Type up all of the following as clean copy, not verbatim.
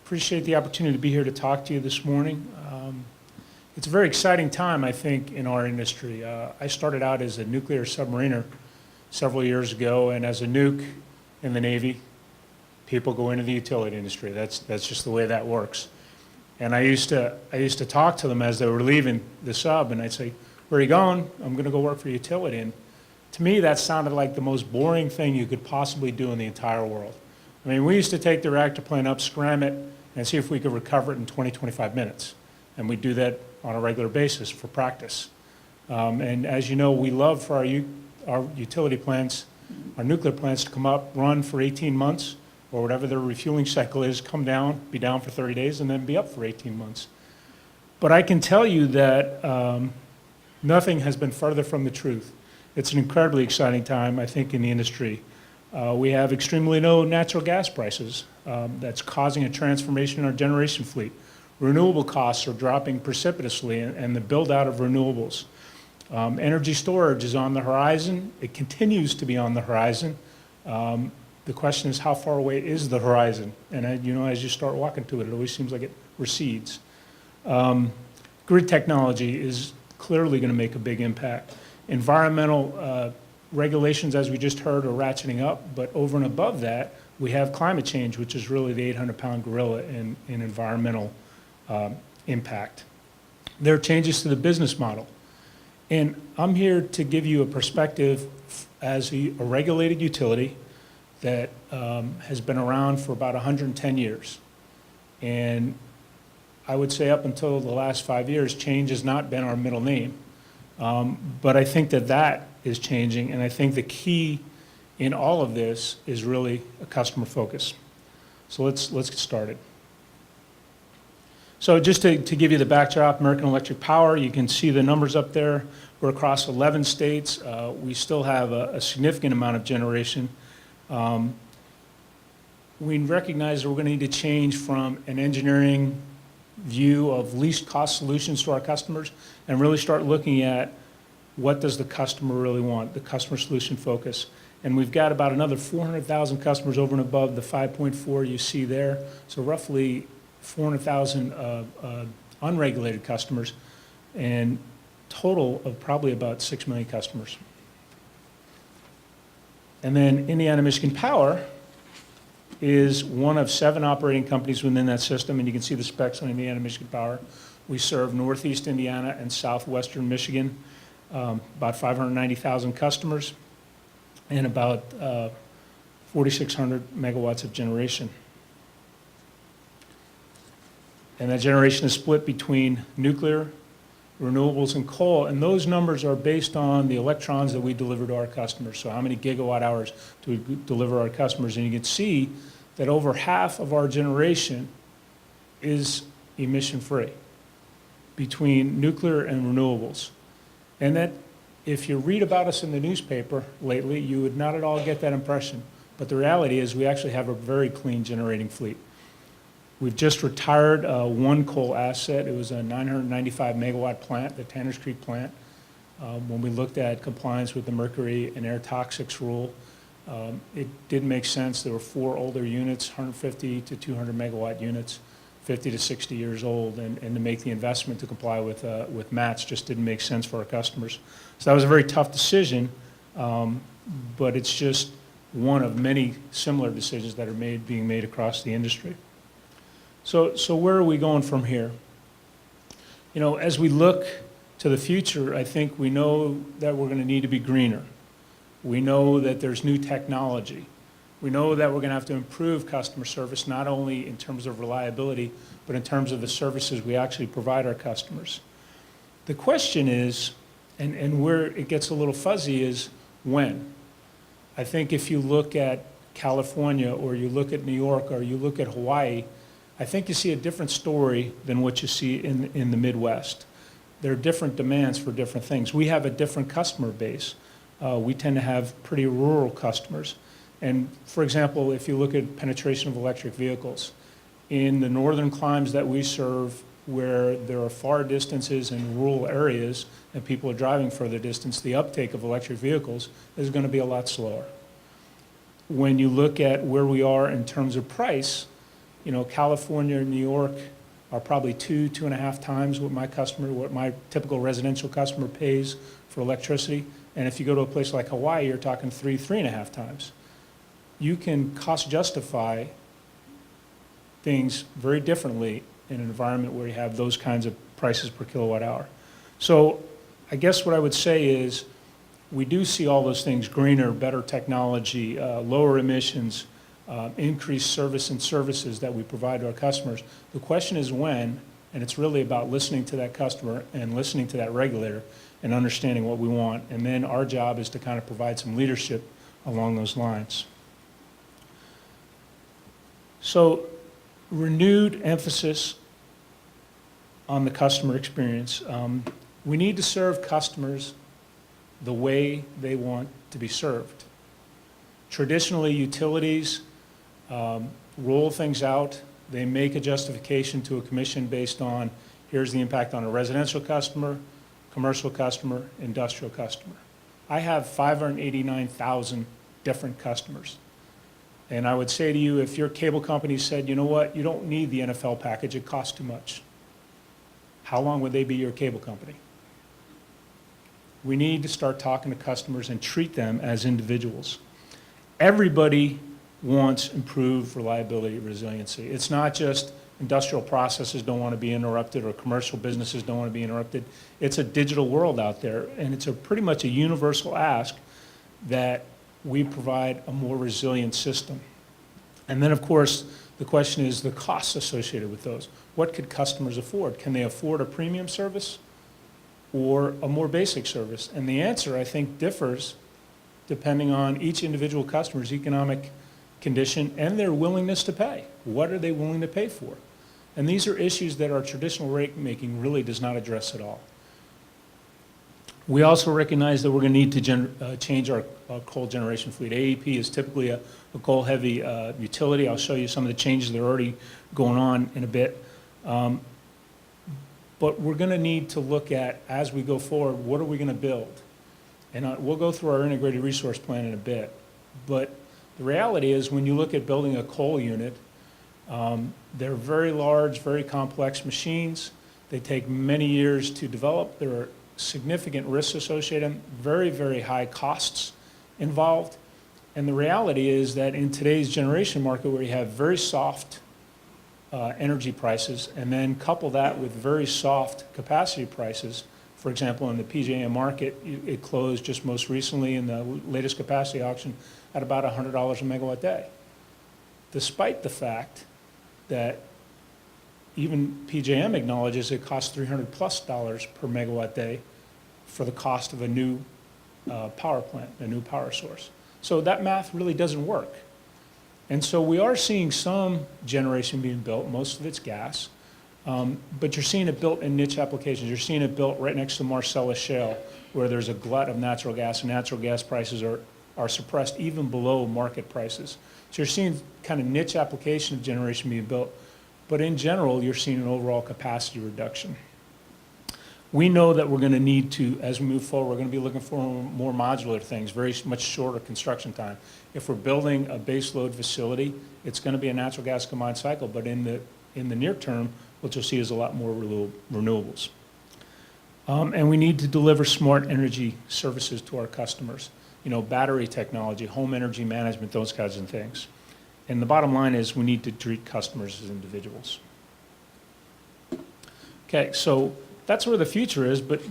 Appreciate the opportunity to be here to talk to you this morning. It's a very exciting time, I think, in our industry. I started out as a nuclear submariner several years ago, and as a nuke in the Navy, people go into the utility industry. That's just the way that works. And I used to talk to them as they were leaving the sub, and I'd say, "Where are you going?" "I'm going to go work for utility." And to me, that sounded like the most boring thing you could possibly do in the entire world. I mean, we used to take the reactor plant up, scram it, and see if we could recover it in 20, 25 minutes. And we do that on a regular basis for practice. And as you know, we love for our utility plants, our nuclear plants to come up, run for 18 months, or whatever their refueling cycle is, come down, be down for 30 days, and then be up for 18 months. But I can tell you that nothing has been further from the truth. It's an incredibly exciting time, I think, in the industry. We have extremely low natural gas prices. That's causing a transformation in our generation fleet. Renewable costs are dropping precipitously, and the build-out of renewables. Energy storage is on the horizon. It continues to be on the horizon. The question is, how far away is the horizon? And as you start walking to it, it always seems like it recedes. Grid technology is clearly going to make a big impact. Environmental regulations, as we just heard, are ratcheting up, but over and above that, we have climate change, which is really the 800-pound gorilla in environmental impact. There are changes to the business model. And I'm here to give you a perspective as a regulated utility that has been around for about 110 years. And I would say up until the last 5 years, change has not been our middle name. But I think that is changing, and I think the key in all of this is really a customer focus. So let's get started. So just to give you the backdrop, American Electric Power, you can see the numbers up there. We're across 11 states. We still have a significant amount of generation. We recognize that we're going to need to change from an engineering view of least cost solutions to our customers and really start looking at what does the customer really want, the customer solution focus. And we've got about another 400,000 customers over and above the 5.4 you see there. So roughly 400,000 unregulated customers, and total of probably about 6 million customers. And then Indiana Michigan Power is one of 7 operating companies within that system, and you can see the specs on Indiana Michigan Power. We serve Northeast Indiana and Southwestern Michigan, about 590,000 customers, and about 4,600 megawatts of generation. And that generation is split between nuclear, renewables, and coal, and those numbers are based on the electrons that we deliver to our customers. So how many gigawatt hours do we deliver our customers? And you can see that over half of our generation is emission-free between nuclear and renewables. And that, if you read about us in the newspaper lately, you would not at all get that impression. But the reality is we actually have a very clean generating fleet. We've just retired one coal asset. It was a 995 megawatt plant, the Tanners Creek plant. When we looked at compliance with the mercury and air toxics rule, it didn't make sense. There were 4 older units, 150 to 200 megawatt units, 50 to 60 years old, and to make the investment to comply with MATS just didn't make sense for our customers. So that was a very tough decision, but it's just one of many similar decisions that are being made across the industry. So where are we going from here? As we look to the future, I think we know that we're going to need to be greener. We know that there's new technology. We know that we're going to have to improve customer service, not only in terms of reliability, but in terms of the services we actually provide our customers. The question is, and where it gets a little fuzzy, is when. I think if you look at California, or you look at New York, or you look at Hawaii, I think you see a different story than what you see in the Midwest. There are different demands for different things. We have a different customer base. We tend to have pretty rural customers. And for example, if you look at penetration of electric vehicles, in the northern climes that we serve, where there are far distances in rural areas and people are driving further distance, the uptake of electric vehicles is going to be a lot slower. When you look at where we are in terms of price, California and New York are probably 2.5 times what my typical residential customer pays for electricity. And if you go to a place like Hawaii, you're talking 3.5 times. You can cost justify things very differently in an environment where you have those kinds of prices per kilowatt hour. So I guess what I would say is we do see all those things: greener, better technology, lower emissions, increased service and services that we provide to our customers. The question is when, and it's really about listening to that customer and listening to that regulator and understanding what we want. And then our job is to kind of provide some leadership along those lines. So renewed emphasis on the customer experience. We need to serve customers the way they want to be served. Traditionally, utilities roll things out. They make a justification to a commission based on, here's the impact on a residential customer, commercial customer, industrial customer. I have 589,000 different customers. And I would say to you, if your cable company said, you know what, you don't need the NFL package, it costs too much, how long would they be your cable company? We need to start talking to customers and treat them as individuals. Everybody wants improved reliability and resiliency. It's not just industrial processes don't want to be interrupted or commercial businesses don't want to be interrupted. It's a digital world out there, and it's pretty much a universal ask that we provide a more resilient system. And then, of course, the question is the costs associated with those. What could customers afford? Can they afford a premium service or a more basic service? And the answer, I think, differs depending on each individual customer's economic condition and their willingness to pay. What are they willing to pay for? And these are issues that our traditional rate making really does not address at all. We also recognize that we're going to need to change our coal generation fleet. AEP is typically a coal-heavy utility. I'll show you some of the changes that are already going on in a bit. But we're going to need to look at, as we go forward, what are we going to build? And we'll go through our integrated resource plan in a bit. But the reality is, when you look at building a coal unit, they're very large, very complex machines. They take many years to develop. There are significant risks associated, very, very high costs involved. And the reality is that in today's generation market, where you have very soft energy prices, and then couple that with very soft capacity prices, for example, in the PJM market, it closed just most recently in the latest capacity auction at about $100 a megawatt day, despite the fact that even PJM acknowledges it costs $300+ per megawatt day for the cost of a new power plant, a new power source. So that math really doesn't work. And so we are seeing some generation being built, most of it's gas, but you're seeing it built in niche applications. You're seeing it built right next to Marcellus Shale, where there's a glut of natural gas, and natural gas prices are suppressed even below market prices. So you're seeing kind of niche application of generation being built. But in general, you're seeing an overall capacity reduction. We know that we're going to need to, as we move forward, we're going to be looking for more modular things, very much shorter construction time. If we're building a base load facility, it's going to be a natural gas combined cycle, but in the near term, what you'll see is a lot more renewables. And we need to deliver smart energy services to our customers. Battery technology, home energy management, those kinds of things. And the bottom line is we need to treat customers as individuals. Okay, so that's where the future is, but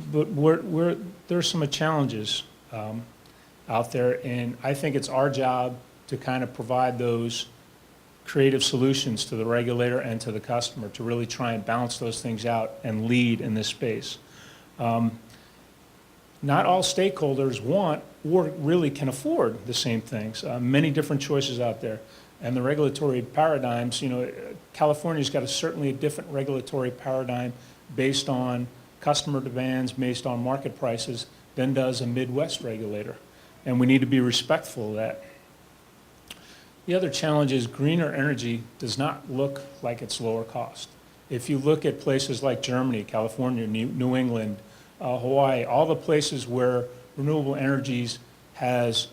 there are some challenges out there, and I think it's our job to kind of provide those creative solutions to the regulator and to the customer to really try and balance those things out and lead in this space. Not all stakeholders want or really can afford the same things. Many different choices out there. And the regulatory paradigms, California's got certainly a different regulatory paradigm based on customer demands, based on market prices, than does a Midwest regulator. And we need to be respectful of that. The other challenge is greener energy does not look like it's lower cost. If you look at places like Germany, California, New England, Hawaii, all the places where renewable energies has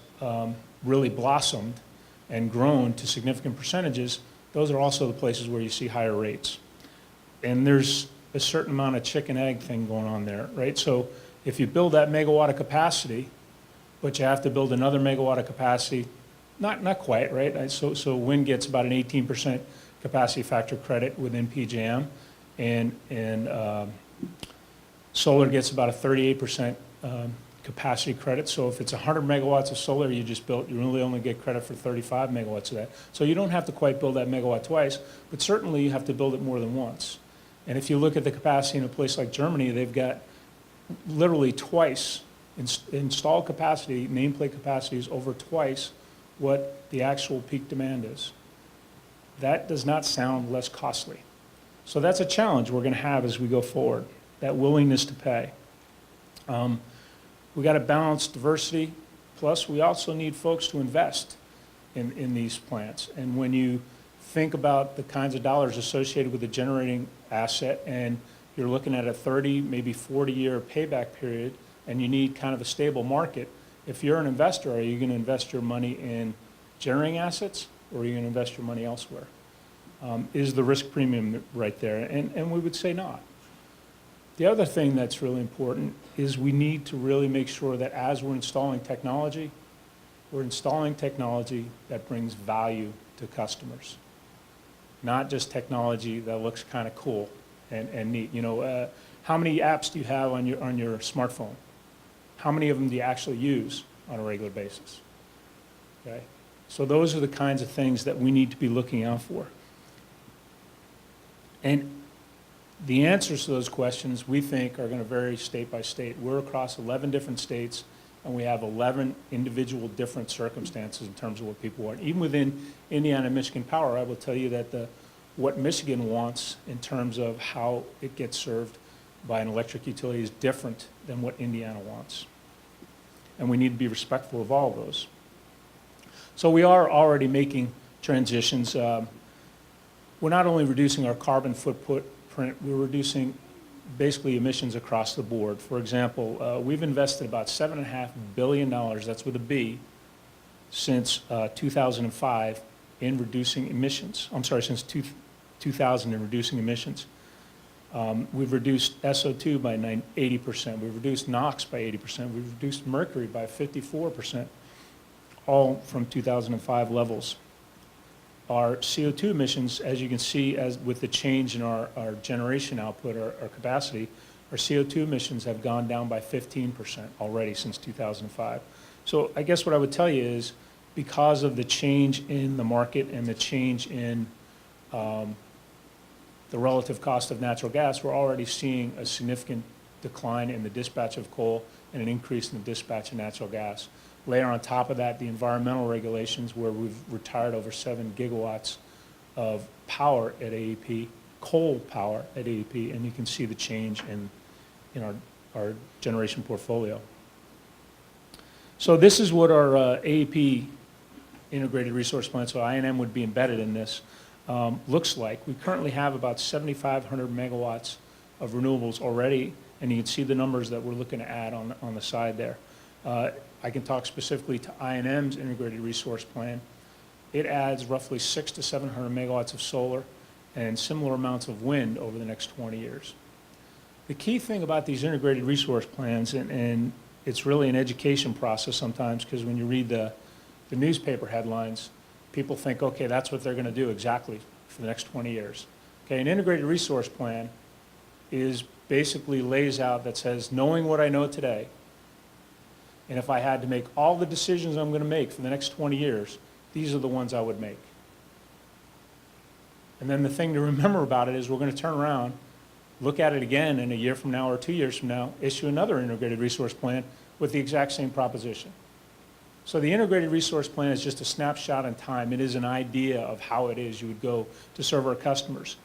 really blossomed and grown to significant percentages, those are also the places where you see higher rates. And there's a certain amount of chicken egg thing going on there, right? So if you build that megawatt of capacity, but you have to build another megawatt of capacity, not quite, right? So wind gets about an 18% capacity factor credit within PJM, and solar gets about a 38% capacity credit. So if it's 100 megawatts of solar you just built, you really only get credit for 35 megawatts of that. So you don't have to quite build that megawatt twice, but certainly you have to build it more than once. And if you look at the capacity in a place like Germany, they've got literally twice installed capacity, nameplate capacity is over twice what the actual peak demand is. That does not sound less costly. So that's a challenge we're going to have as we go forward, that willingness to pay. We got to balance diversity, plus we also need folks to invest in these plants. And when you think about the kinds of dollars associated with the generating asset, and you're looking at a 30, maybe 40-year payback period, and you need kind of a stable market, if you're an investor, are you going to invest your money in generating assets, or are you going to invest your money elsewhere? Is the risk premium right there? And we would say not. The other thing that's really important is we need to really make sure that as we're installing technology that brings value to customers, not just technology that looks kind of cool and neat. You know, how many apps do you have on your smartphone? How many of them do you actually use on a regular basis? Okay? So those are the kinds of things that we need to be looking out for. And the answers to those questions, we think, are going to vary state by state. We're across 11 different states, and we have 11 individual different circumstances in terms of what people want. Even within Indiana and Michigan Power, I will tell you that what Michigan wants in terms of how it gets served by an electric utility is different than what Indiana wants. And we need to be respectful of all of those. So we are already making transitions. We're not only reducing our carbon footprint, we're reducing basically emissions across the board. For example, we've invested about $7.5 billion, that's with a B, since 2005 in reducing emissions. I'm sorry, since 2000 in reducing emissions. We've reduced SO2 by 80%. We've reduced NOx by 80%. We've reduced mercury by 54%, all from 2005 levels. Our CO2 emissions, as you can see, as with the change in our generation output, our capacity, our CO2 emissions have gone down by 15% already since 2005. So I guess what I would tell you is, because of the change in the market and the change in the relative cost of natural gas, we're already seeing a significant decline in the dispatch of coal and an increase in the dispatch of natural gas. Layer on top of that the environmental regulations, where we've retired over 7 gigawatts of power at AEP, coal power at AEP, and you can see the change in our generation portfolio. So this is what our AEP integrated resource plan, so I&M would be embedded in this, looks like. We currently have about 7,500 megawatts of renewables already, and you can see the numbers that we're looking to add on the side there. I can talk specifically to I&M's integrated resource plan. It adds roughly 600 to 700 megawatts of solar and similar amounts of wind over the next 20 years. The key thing about these integrated resource plans, and it's really an education process sometimes, because when you read the newspaper headlines, people think, okay, that's what they're going to do exactly for the next 20 years. Okay, an integrated resource plan is basically lays out that says, knowing what I know today, and if I had to make all the decisions I'm going to make for the next 20 years, these are the ones I would make. And then the thing to remember about it is we're going to turn around, look at it again in a year from now or 2 years from now, issue another integrated resource plan with the exact same proposition. So the integrated resource plan is just a snapshot in time. It is an idea of how it is you would go to serve our customers.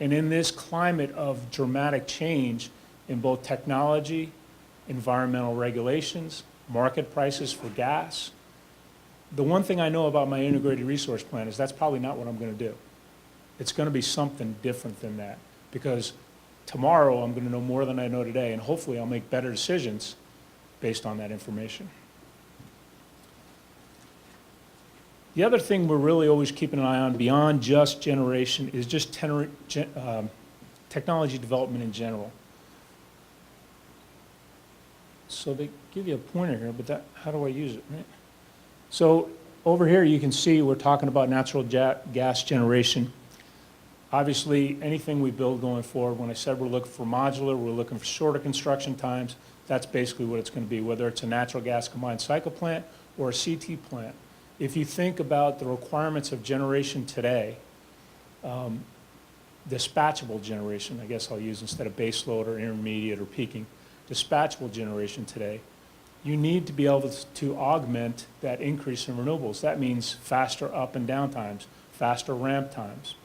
And in this climate of dramatic change in both technology, environmental regulations, market prices for gas, the one thing I know about my integrated resource plan is that's probably not what I'm going to do. It's going to be something different than that, because tomorrow I'm going to know more than I know today, and hopefully I'll make better decisions based on that information. The other thing we're really always keeping an eye on beyond just generation is just technology development in general. So they give you a pointer here, but how do I use it, right? So over here you can see we're talking about natural gas generation. Obviously, anything we build going forward, when I said we're looking for modular, we're looking for shorter construction times, that's basically what it's going to be, whether it's a natural gas combined cycle plant or a CT plant. If you think about the requirements of generation today, dispatchable generation, I guess I'll use instead of base load or intermediate or peaking, dispatchable generation today, you need to be able to augment that increase in renewables. That means faster up and down times, faster ramp times.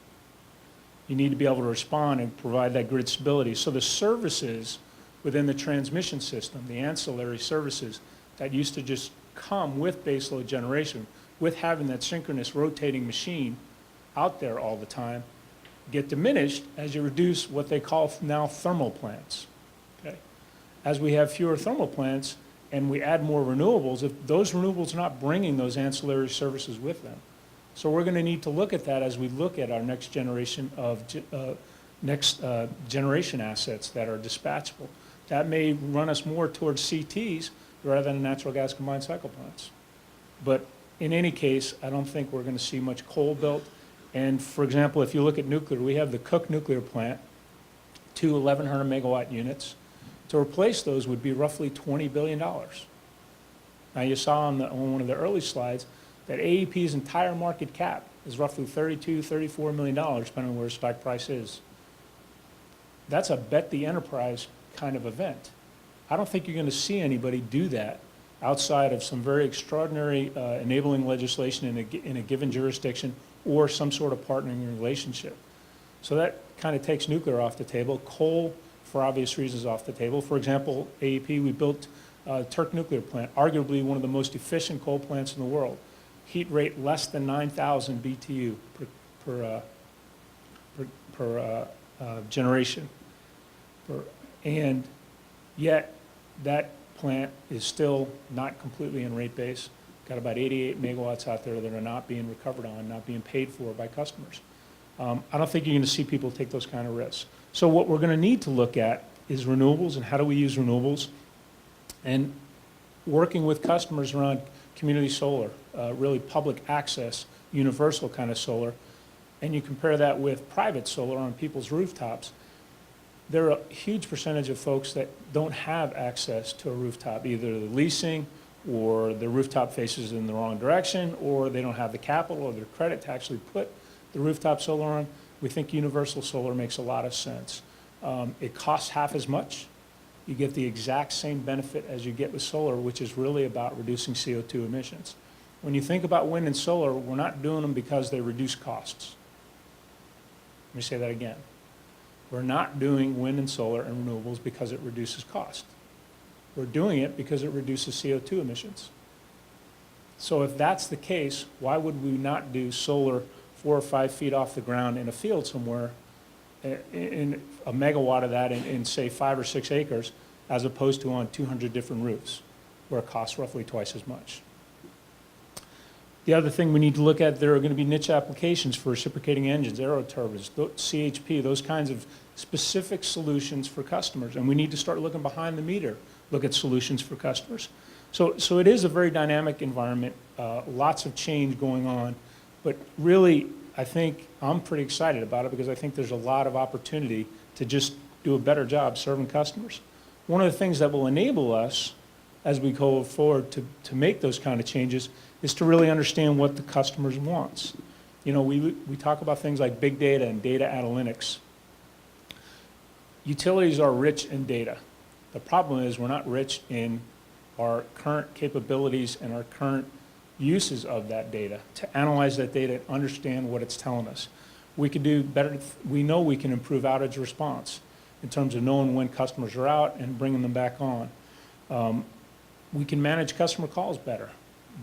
You need to be able to respond and provide that grid stability. So the services within the transmission system, the ancillary services that used to just come with baseload generation, with having that synchronous rotating machine out there all the time, get diminished as you reduce what they call now thermal plants. Okay? As we have fewer thermal plants and we add more renewables, if those renewables are not bringing those ancillary services with them. So we're going to need to look at that as we look at our next generation of generation assets that are dispatchable. That may run us more towards CTs rather than natural gas combined cycle plants. But in any case, I don't think we're going to see much coal built. And for example, if you look at nuclear, we have the Cook nuclear plant, 2 1,100 megawatt units. To replace those would be roughly $20 billion. Now you saw on one of the early slides that AEP's entire market cap is roughly $32, $34 million, depending on where stock price is. That's a bet the enterprise kind of event. I don't think you're going to see anybody do that outside of some very extraordinary enabling legislation in a given jurisdiction or some sort of partnering relationship. So that kind of takes nuclear off the table. Coal, for obvious reasons, off the table. For example, AEP, we built Turk nuclear plant, arguably one of the most efficient coal plants in the world. Heat rate less than 9,000 BTU per generation. And yet that plant is still not completely in rate base. Got about 88 megawatts out there that are not being recovered on, not being paid for by customers. I don't think you're going to see people take those kind of risks. So what we're going to need to look at is renewables and how do we use renewables, and working with customers around community solar, really public access, universal kind of solar, and you compare that with private solar on people's rooftops. There are a huge percentage of folks that don't have access to a rooftop, either the leasing or the rooftop faces in the wrong direction, or they don't have the capital or their credit to actually put the rooftop solar on. We think universal solar makes a lot of sense. It costs half as much. You get the exact same benefit as you get with solar, which is really about reducing CO2 emissions. When you think about wind and solar, we're not doing them because they reduce costs. Let me say that again. We're not doing wind and solar and renewables because it reduces cost. We're doing it because it reduces CO2 emissions. So if that's the case, why would we not do solar 4 or 5 feet off the ground in a field somewhere, in a megawatt of that in say 5 or 6 acres, as opposed to on 200 different roofs, where it costs roughly twice as much? The other thing we need to look at, there are going to be niche applications for reciprocating engines, aeroturbines, CHP, those kinds of specific solutions for customers. And we need to start looking behind the meter, look at solutions for customers. So it is a very dynamic environment, lots of change going on. But really, I think I'm pretty excited about it because I think there's a lot of opportunity to just do a better job serving customers. One of the things that will enable us as we go forward to make those kind of changes is to really understand what the customers wants. You know, we talk about things like big data and data analytics. Utilities are rich in data. The problem is we're not rich in our current capabilities and our current uses of that data to analyze that data and understand what it's telling us. We could do better. We know we can improve outage response in terms of knowing when customers are out and bringing them back on. We can manage customer calls better.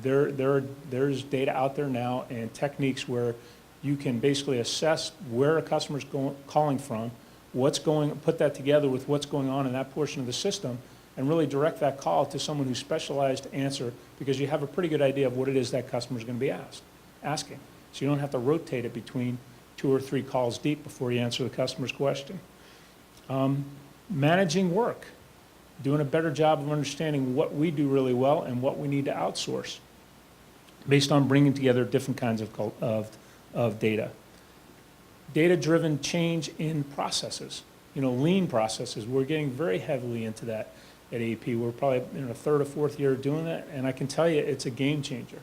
There's data out there now and techniques where you can basically assess where a customer's calling from, put that together with what's going on in that portion of the system, and really direct that call to someone who's specialized to answer, because you have a pretty good idea of what it is that customer's going to be asked. asking. So you don't have to rotate it between 2 or 3 calls deep before you answer the customer's question. Managing work, doing a better job of understanding what we do really well and what we need to outsource based on bringing together different kinds of data. Data-driven change in processes, lean processes. We're getting very heavily into that at AEP. We're probably in our 3rd or 4th year of doing that, and I can tell you it's a game changer.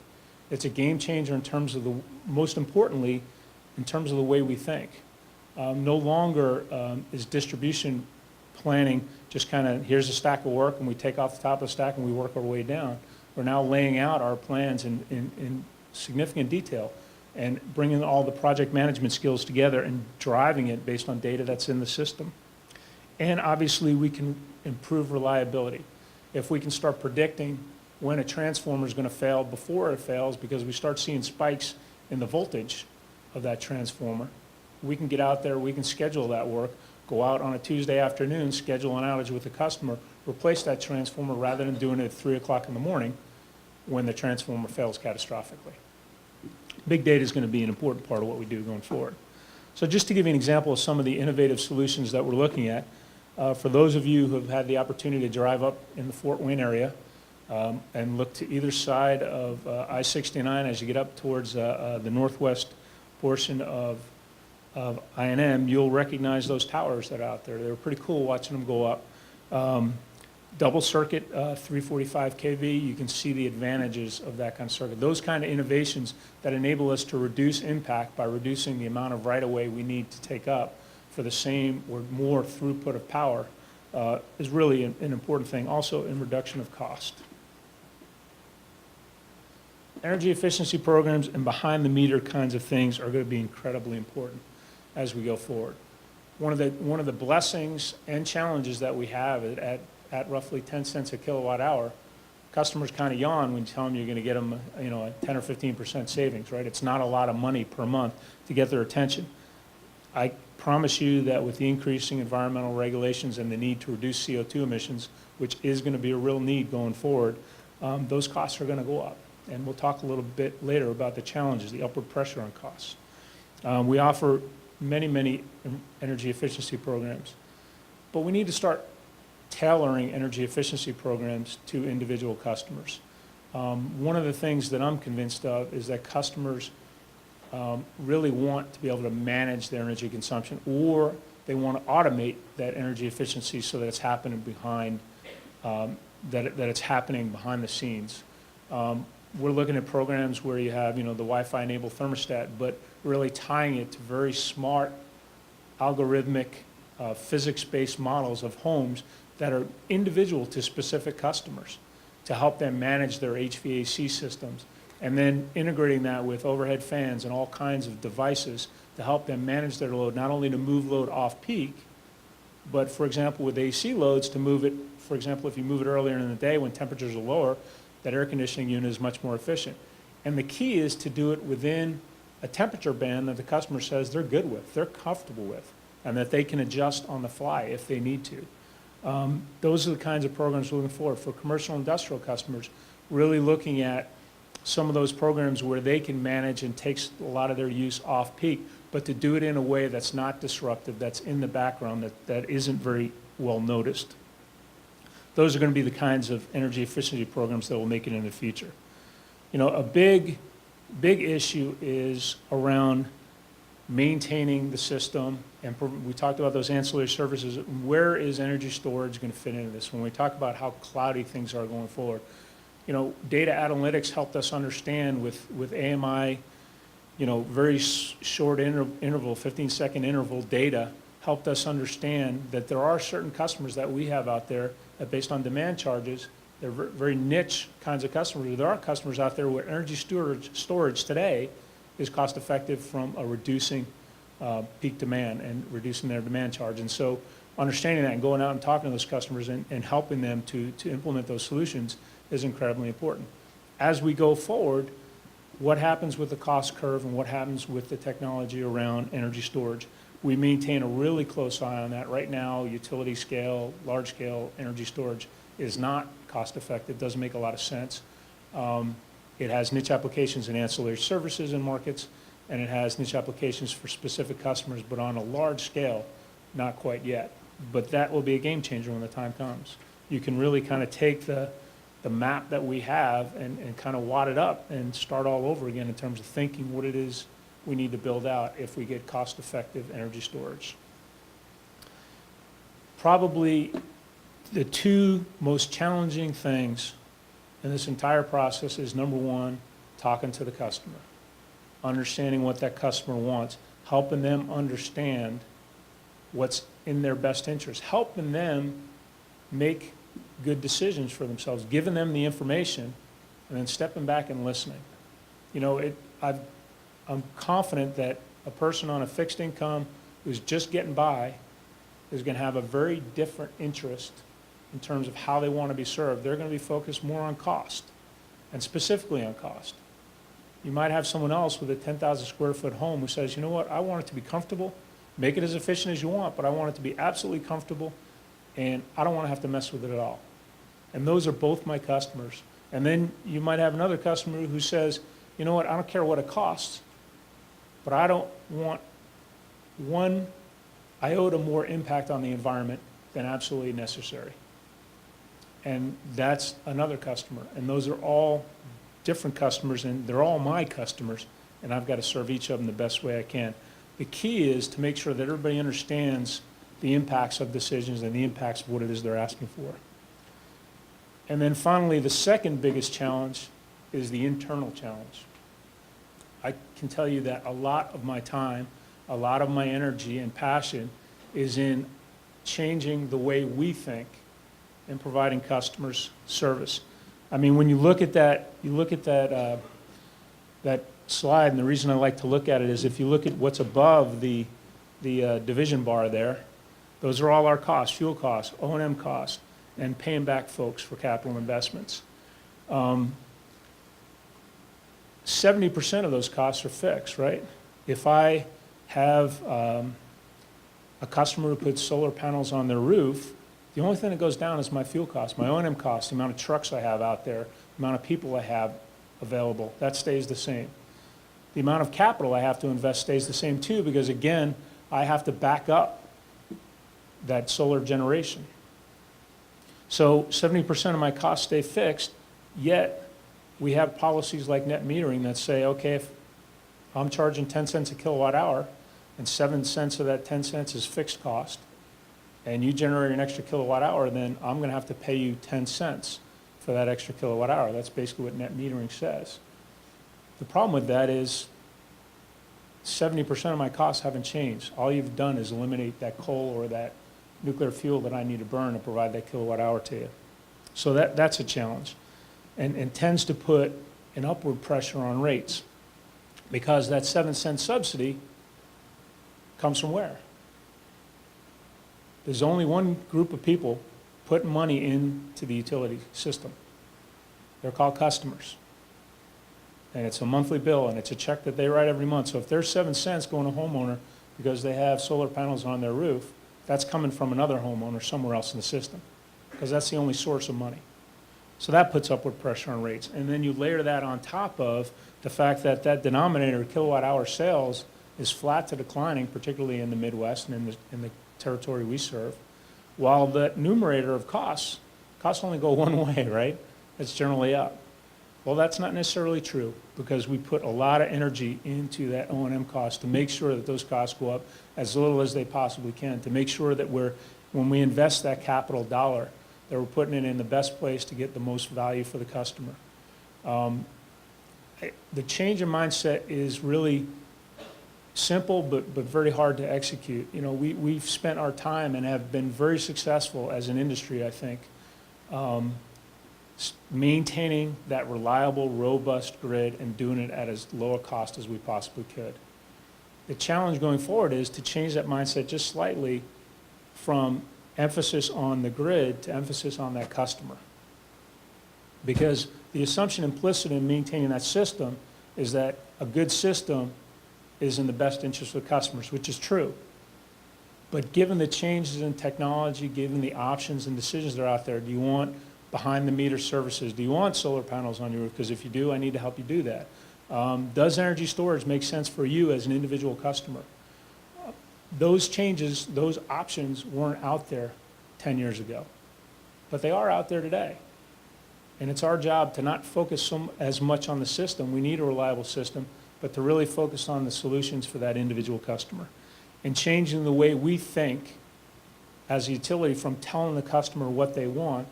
It's a game changer in terms of most importantly, in terms of the way we think. No longer is distribution planning just kind of, here's a stack of work and we take off the top of the stack and we work our way down. We're now laying out our plans in significant detail and bringing all the project management skills together and driving it based on data that's in the system. And obviously we can improve reliability. If we can start predicting when a transformer is going to fail before it fails because we start seeing spikes in the voltage of that transformer, we can get out there, we can schedule that work, go out on a Tuesday afternoon, schedule an outage with the customer, replace that transformer rather than doing it at 3 o'clock in the morning when the transformer fails catastrophically. Big data is going to be an important part of what we do going forward. So just to give you an example of some of the innovative solutions that we're looking at, for those of you who have had the opportunity to drive up in the Fort Wayne area and look to either side of I-69 as you get up towards the northwest portion of I&M, you'll recognize those towers that are out there. They're pretty cool watching them go up. Double circuit, 345 kV, you can see the advantages of that kind of circuit. Those kind of innovations that enable us to reduce impact by reducing the amount of right-of-way we need to take up for the same or more throughput of power is really an important thing. Also in reduction of cost. Energy efficiency programs and behind-the-meter kinds of things are going to be incredibly important as we go forward. One of the blessings and challenges that we have at roughly 10 cents a kilowatt hour, customers kind of yawn when you tell them you're going to get them a 10 or 15% savings, right? It's not a lot of money per month to get their attention. I promise you that with the increasing environmental regulations and the need to reduce CO2 emissions, which is going to be a real need going forward, those costs are going to go up. And we'll talk a little bit later about the challenges, the upward pressure on costs. We offer many energy efficiency programs, but we need to start tailoring energy efficiency programs to individual customers. One of the things that I'm convinced of is that customers really want to be able to manage their energy consumption, or they want to automate that energy efficiency so that it's happening behind it's happening behind the scenes. We're looking at programs where you have, the Wi-Fi enabled thermostat, but really tying it to very smart, algorithmic, physics-based models of homes that are individual to specific customers to help them manage their HVAC systems, and then integrating that with overhead fans and all kinds of devices to help them manage their load, not only to move load off peak, but for example, with AC loads to move it, for example, if you move it earlier in the day when temperatures are lower, that air conditioning unit is much more efficient. And the key is to do it within a temperature band that the customer says they're good with, they're comfortable with, and that they can adjust on the fly if they need to. Those are the kinds of programs we're looking for commercial industrial customers, really looking at some of those programs where they can manage and takes a lot of their use off peak, but to do it in a way that's not disruptive, that's in the background, that isn't very well noticed. Those are going to be the kinds of energy efficiency programs that will make it in the future. A big issue is around maintaining the system, and we talked about those ancillary services. Where is energy storage going to fit into this? When we talk about how cloudy things are going forward, data analytics helped us understand with AMI, very short interval, 15-second interval data helped us understand that there are certain customers that we have out there that based on demand charges, they're very niche kinds of customers. There are customers out there where energy storage today is cost effective from reducing peak demand and reducing their demand charge. And so understanding that and going out and talking to those customers and helping them to implement those solutions is incredibly important. As we go forward, what happens with the cost curve and what happens with the technology around energy storage? We maintain a really close eye on that. Right now, utility scale, large scale energy storage is not cost effective, doesn't make a lot of sense. It has niche applications in ancillary services and markets, and it has niche applications for specific customers, but on a large scale, not quite yet. But that will be a game changer when the time comes. You can really kind of take the map that we have and kind of wad it up and start all over again in terms of thinking what it is we need to build out if we get cost-effective energy storage. Probably the two most challenging things in this entire process is, number one, talking to the customer, understanding what that customer wants, helping them understand what's in their best interest, helping them make good decisions for themselves, giving them the information, and then stepping back and listening. You know, I'm confident that a person on a fixed income who's just getting by is going to have a very different interest in terms of how they want to be served. They're going to be focused more on cost, and specifically on cost. You might have someone else with a 10,000 square foot home who says, you know what, I want it to be comfortable, make it as efficient as you want, but I want it to be absolutely comfortable, and I don't want to have to mess with it at all. And those are both my customers. And then you might have another customer who says, you know what, I don't care what it costs, but I don't want one iota more impact on the environment than absolutely necessary. And that's another customer. And those are all different customers, and they're all my customers, and I've got to serve each of them the best way I can. The key is to make sure that everybody understands the impacts of decisions and the impacts of what it is they're asking for. And then finally, the second biggest challenge is the internal challenge. I can tell you that a lot of my time, a lot of my energy and passion is in changing the way we think in providing customers service. I mean, when you look at that, that slide, and the reason I like to look at it is if you look at what's above the division bar there, those are all our costs, fuel costs, O&M costs, and paying back folks for capital investments. 70% of those costs are fixed, right? If I have a customer who puts solar panels on their roof, the only thing that goes down is my fuel cost, my O&M cost, the amount of trucks I have out there, the amount of people I have available, that stays the same. The amount of capital I have to invest stays the same too, because again, I have to back up that solar generation. So 70% of my costs stay fixed, yet we have policies like net metering that say, okay, if I'm charging 10 cents a kilowatt hour and 7 cents of that 10 cents is fixed cost, and you generate an extra kilowatt hour, then I'm going to have to pay you 10 cents for that extra kilowatt hour. That's basically what net metering says. The problem with that is 70% of my costs haven't changed. All you've done is eliminate that coal or that nuclear fuel that I need to burn to provide that kilowatt hour to you. So that's a challenge, and tends to put an upward pressure on rates, because that 7-cent subsidy comes from where? There's only one group of people putting money into the utility system. They're called customers. And it's a monthly bill, and it's a check that they write every month. So if there's 7 cents going to a homeowner because they have solar panels on their roof, that's coming from another homeowner somewhere else in the system, because that's the only source of money. So that puts upward pressure on rates. And then you layer that on top of the fact that that denominator, kilowatt hour sales, is flat to declining, particularly in the Midwest and in the territory we serve, while the numerator of costs only go one way, right? It's generally up. Well, that's not necessarily true, because we put a lot of energy into that O&M cost to make sure that those costs go up as little as they possibly can, to make sure that when we invest that capital dollar, that we're putting it in the best place to get the most value for the customer. The change in mindset is really simple, but very hard to execute. You know, we've spent our time and have been very successful as an industry, I think, maintaining that reliable, robust grid and doing it at as low a cost as we possibly could. The challenge going forward is to change that mindset just slightly from emphasis on the grid to emphasis on that customer. Because the assumption implicit in maintaining that system is that a good system is in the best interest of customers, which is true. But given the changes in technology, given the options and decisions that are out there, do you want behind-the-meter services. Do you want solar panels on your roof? Because if you do, I need to help you do that. Does energy storage make sense for you as an individual customer? Those changes, those options weren't out there 10 years ago, but they are out there today. And it's our job to not focus as much on the system. We need a reliable system, but to really focus on the solutions for that individual customer and changing the way we think as a utility from telling the customer what they want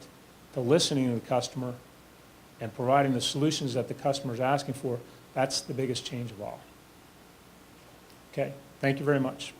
to listening to the customer and providing the solutions that the customer is asking for. That's the biggest change of all. Okay, thank you very much.